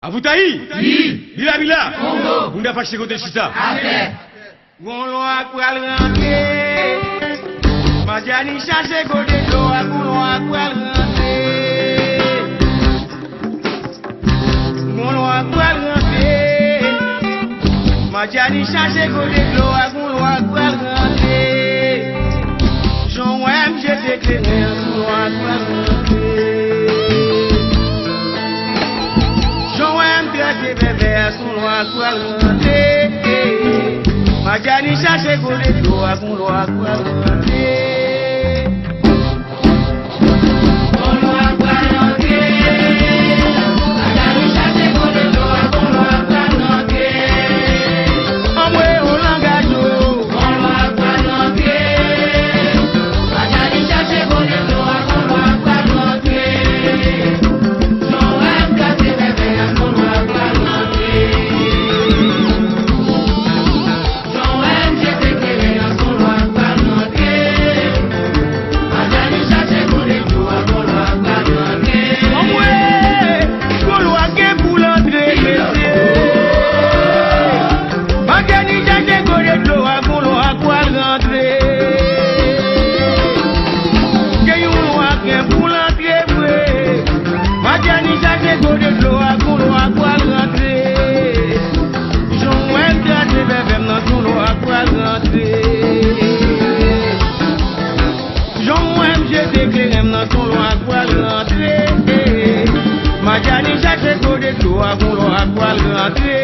Avutahi? Bila bila? Bunda paksa kote chita. Gono akwal rentre, Majani chasse kote do gono akwal rentre. Gono akwal rentre, Majani chasse kote do gono akwal rentre. Jean Wem j'étais clair gono akwal rentre. Jean Wem traité bébé gono akwal rentre. Majani chasse kote do gono akwal rentre. Majani chasse kote do gono akwal rentre.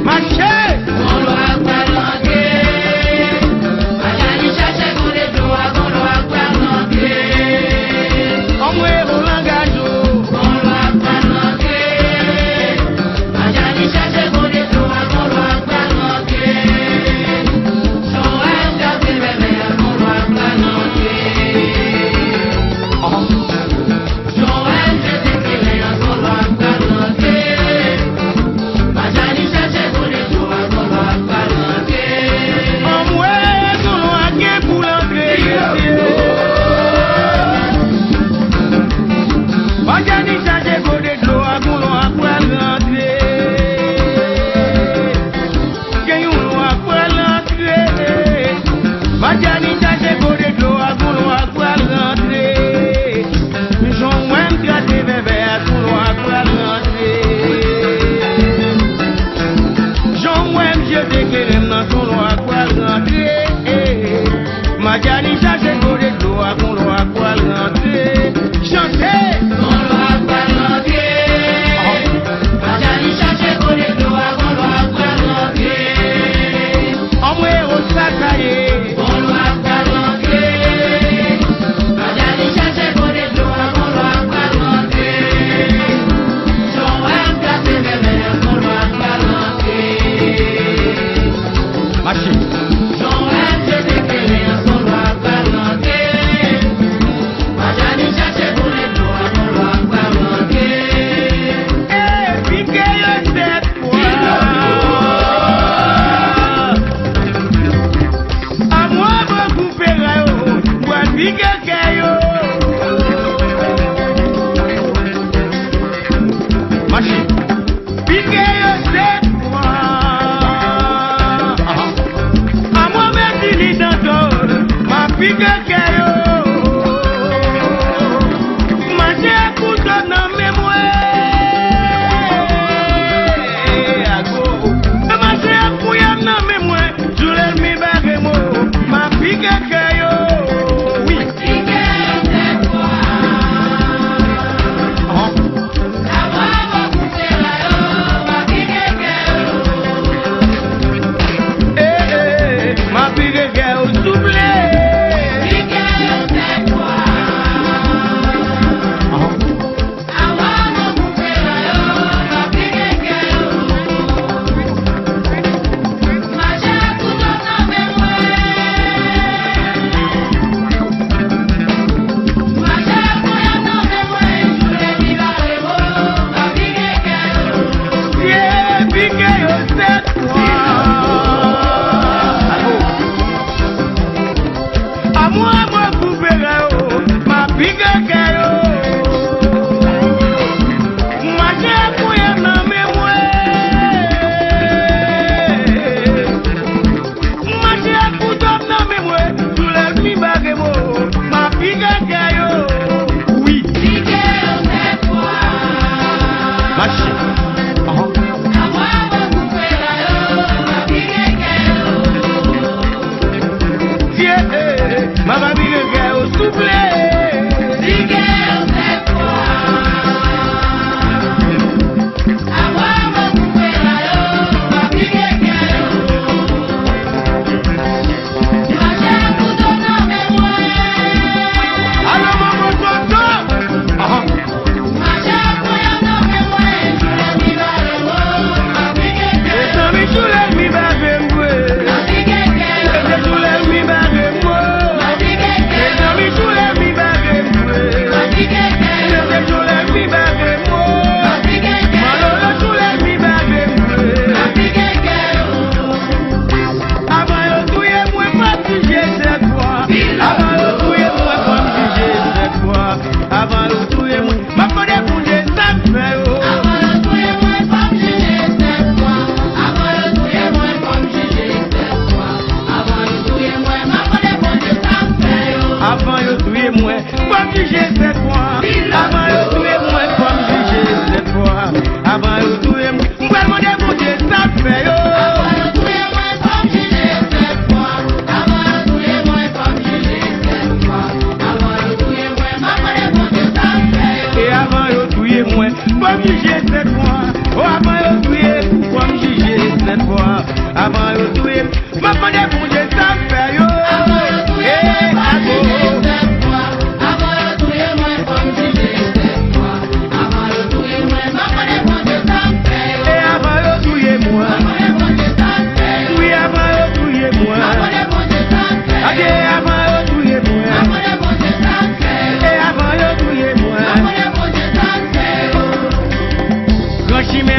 Marche gono akwal rentre. Majani chasse kote do gono akwal rentre. Omwe olangajo gono akwal rentre. Majani chasse kote do gono akwal rentre. So am gate bebe gono akwal rentre. So am gate bebe gono akwal rentre.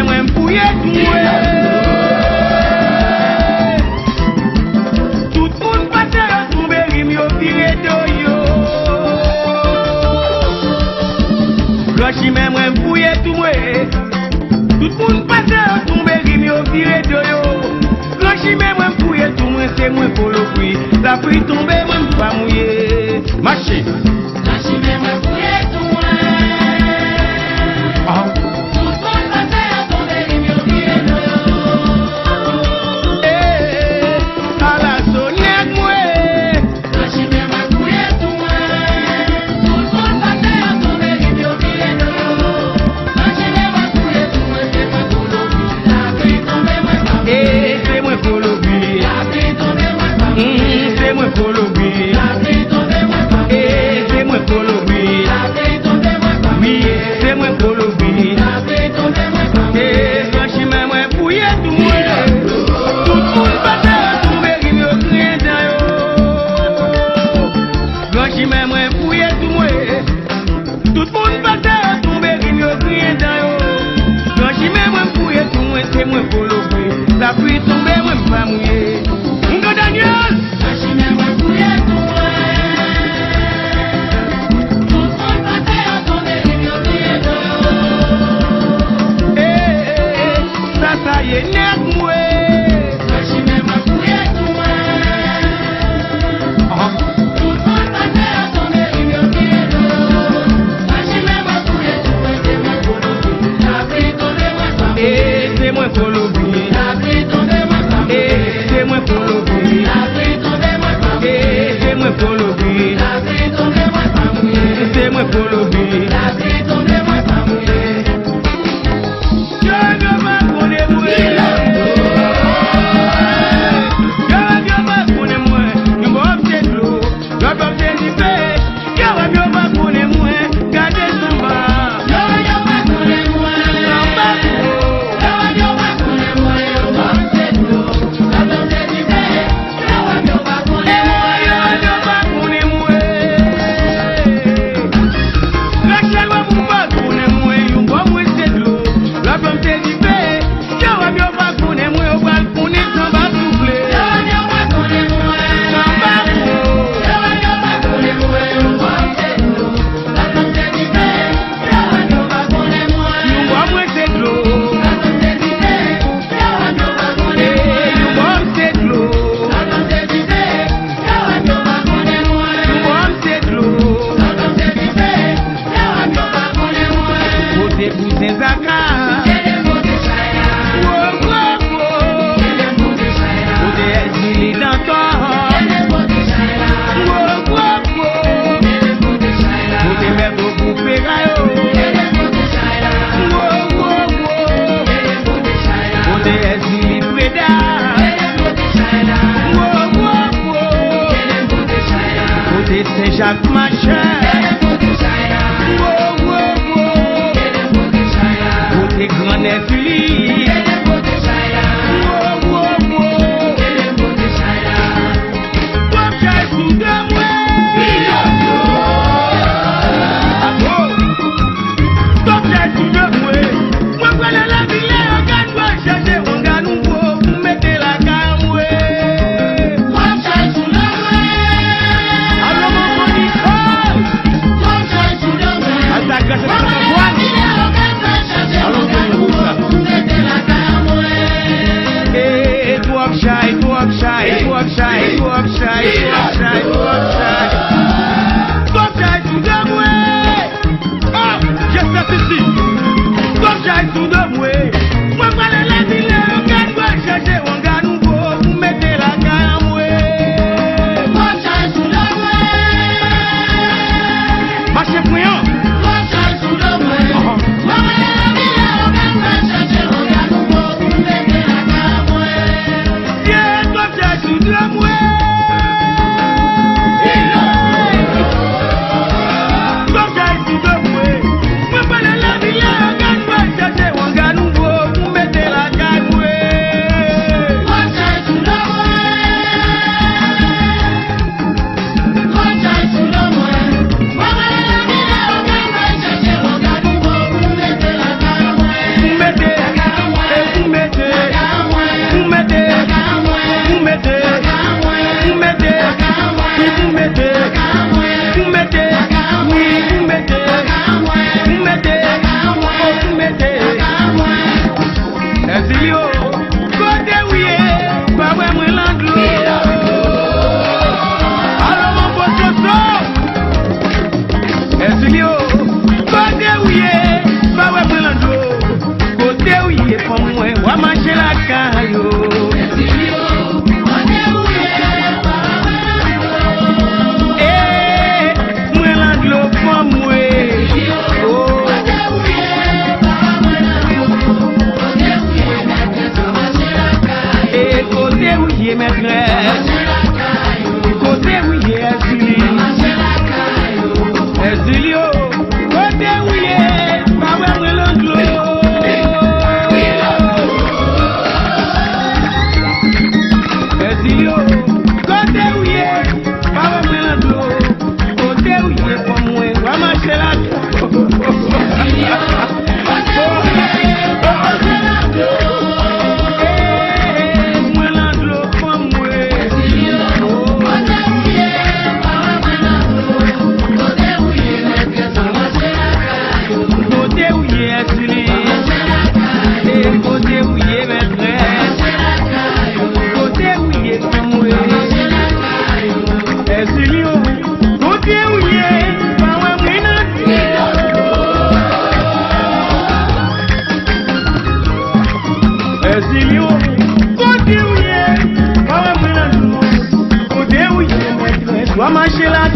mais moi m'fouiller tout tout monde passe à tomber rim yo viré de yo Rochi mais moi m'fouiller tout tout monde passe à tomber rim yo viré de yo Rochi mais moi m'fouiller tout c'est moi pour le prix la pluie tomber moi pas mouiller marcher Rochi mais moi m'fouiller tout La pluie tombe, moi pas mouiller. Ngo Daniel, machine moi fouiller tout tout monde passe à tomber ça y est net moi. Machine moi fouiller tout tout monde passe à tomber machine moi fouiller tout la pluie tombe moi pas c'est moi pour le c'est moi pour le bruit. La pluie tombe moi pas mouiller. C'est moi pour le bruit. La pluie tombe moi pas mouiller. C'est moi pour le bruit. La pluie tombe moi pas mouiller. Je ne pas connais moi. Je ne pas connais moi. Je m'en fais de l'eau. Je m'en fais du fait. Je ne pas connais moi. Gardez son bas. Je ne pas connais moi. Jacques Machin, côté grand Netflix, pour moi, va marcher la caillou. Moi l'anglo pour moi. Côté où y est maîtresse, côté où y est Azuli, côté où y est, pas ouais l'anglo. Azuli, côté où y est, pas ouais l'anglo, côté où y est pour moi, va marcher la marcher la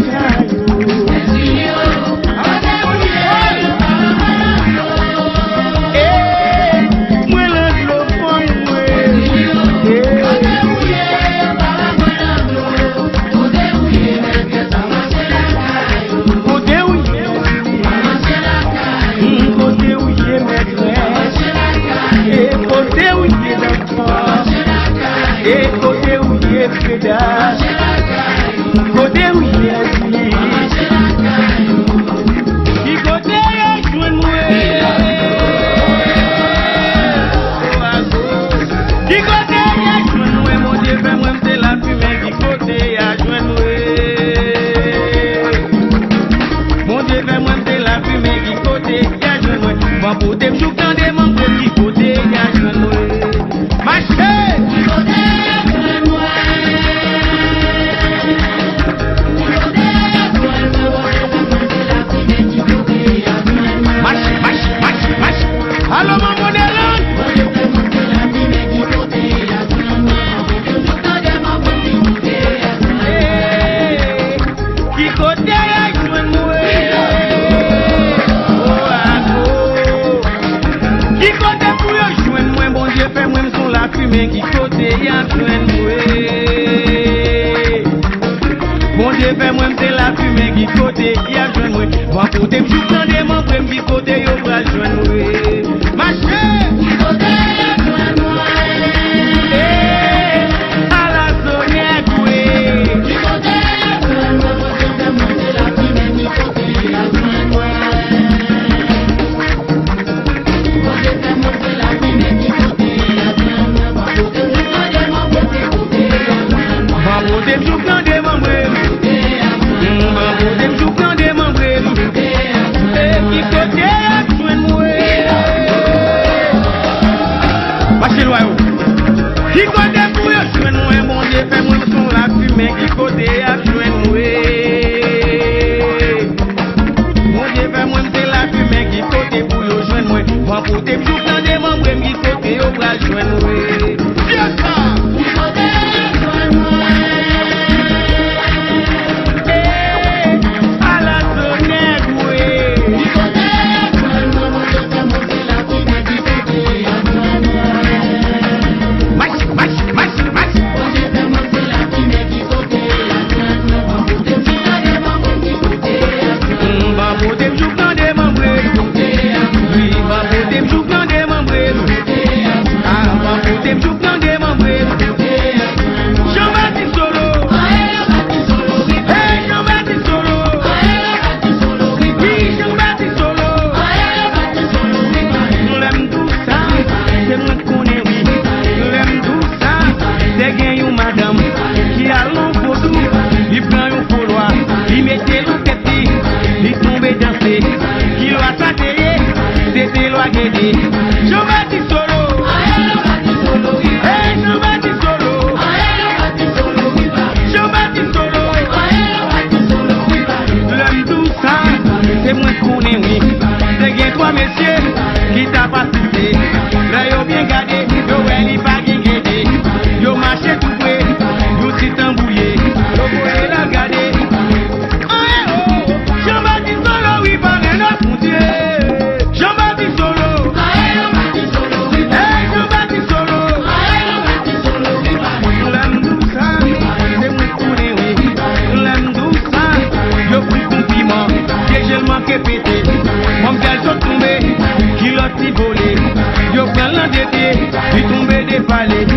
dans des pieds, puis tomber des palais.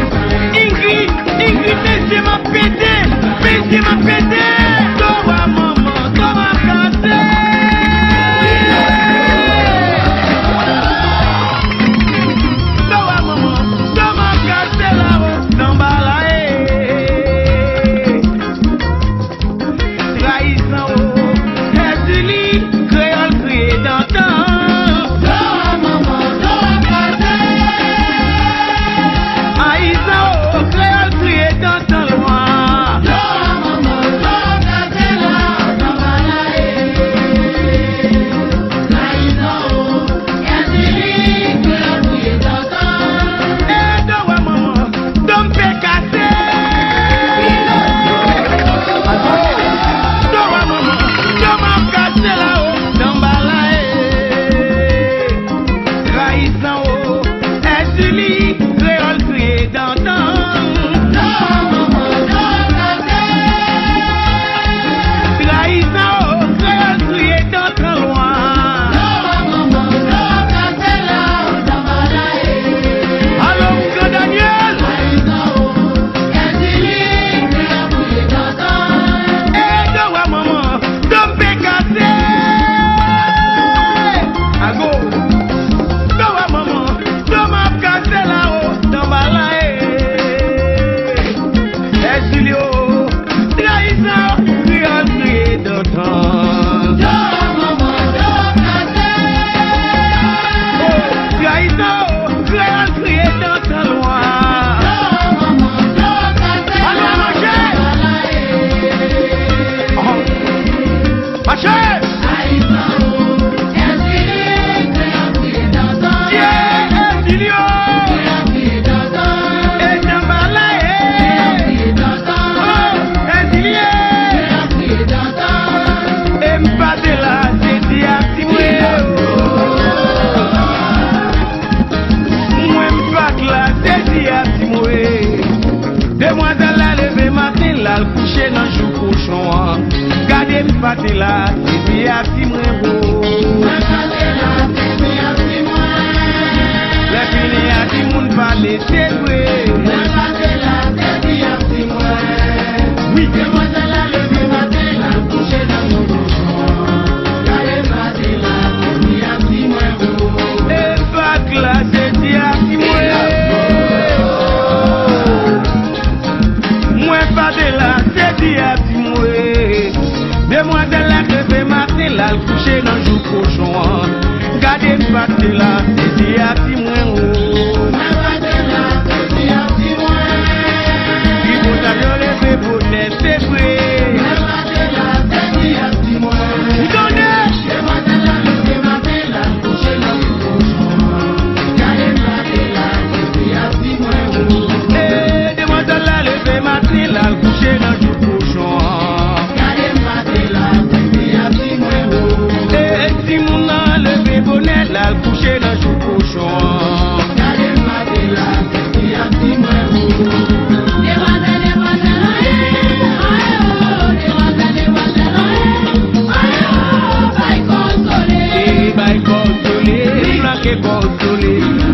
Ingrid, c'est ma pété, c'est ma pété. Toi, maman, toi, ma cassé. Toi, maman, toi, ma cassé là-haut, dans Balaé. Trahison, Esili, créole crié dans temps.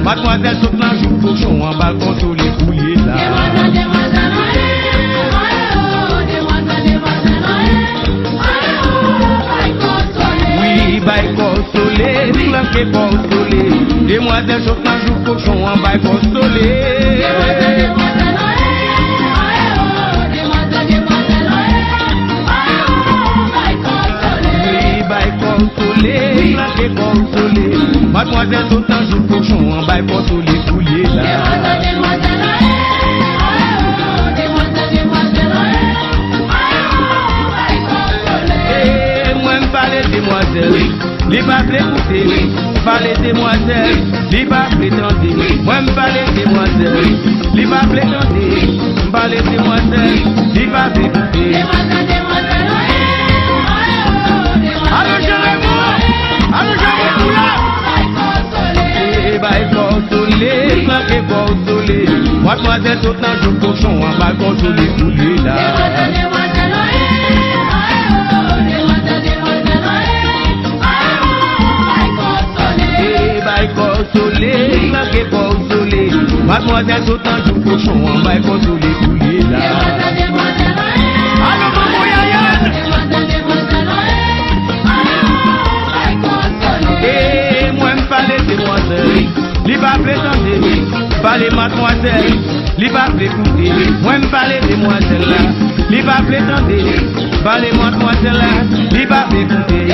Mademoiselle saute dans joue cochon en balcon sous les couliers là. Oui, bail consolé, flanqué consolé. Demoiselle saute dans joue cochon en bail consolé. Consolé, flanqué consolé. Mademoiselle saute en joue cochon en bail consolé coulier là. Eh, moi m'parle demoiselle, li pas écouter, parler demoiselle, li pas prétendre. Moi m'parle demoiselle, li pas prétendre, parler demoiselle, li pas écouter. Allô Jérémy, allô Jérémy là. Eh bail consolé, flanqué consolé. Mademoiselle saute dans joue cochon en bail consolé coulier là. Eh bail consolé, flanqué consolé. Mademoiselle sautant du cochon en bas quand tous les couliers là. Allô maman Yayane. Et moi me parler demoiselle, li pas prétendre, parler mademoiselle, li pas écouter. Moi me parler demoiselle là, li pas prétendre, parler mademoiselle là, li pas écouter.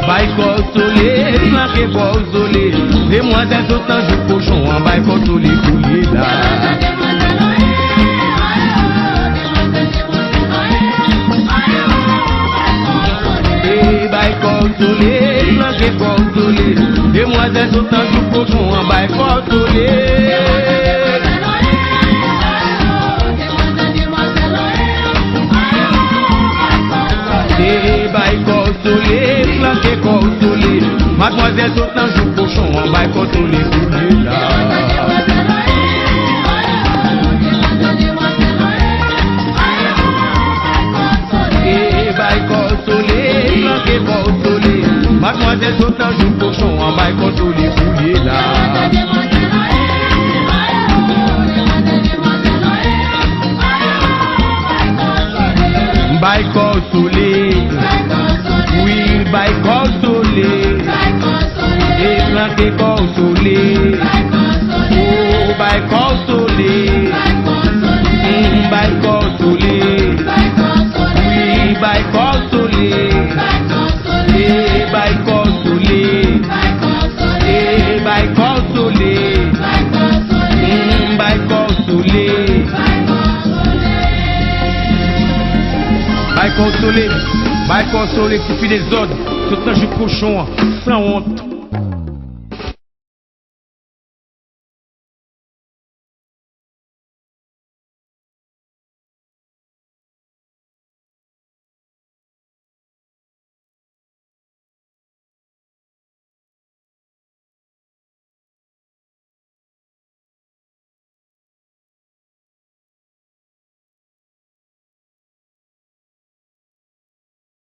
Bail consolé, flanqué consolé, demoiselle sautant du cochon en bail consolé coulier là. Consolé, flanqué consolé, demoiselle sautant du cochon en bail consolé. Et bail consolé, flanqué consolé, mademoiselle sautant du cochon en bail consolé coulier là. Et bail consolé, flanqué consolé, mademoiselle sautant du cochon en bail consolé coulier là. Bail consolé, oui, bail consolé, et flanqué consolé, oh, bail consolé, bail consolé, oui, bail consolé, et bail consolé, et bail consolé, bail consolé. Bail consolé, qui fait des ordres, tout le temps je cochon, sans honte.